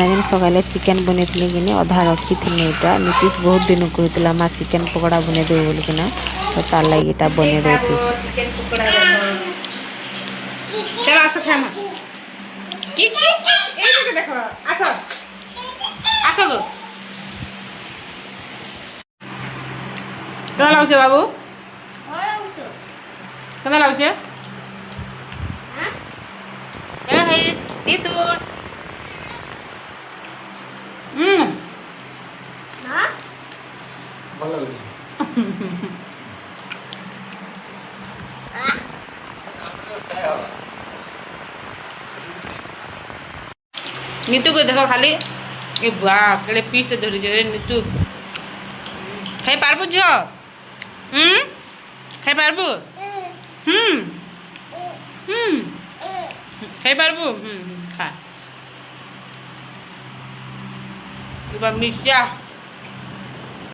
ना जेन सकाले चिकेन बने कि अधा रखी थी यहाँ नीतीश बहुत दिन कहला माँ चिकेन पकड़ा बने दे बोलकिना तो तार लगी बने देती चिकेन पकोड़ा चलो आस खामा की देखो आस आस गो क्या लागे बाबू क्या लागे नीतू नीतू को देखो खाली ए बाप केड़े पीस धरी रे नीतू खाई पारबु झ खाई पारबु खाई पारबु खा मिर्चा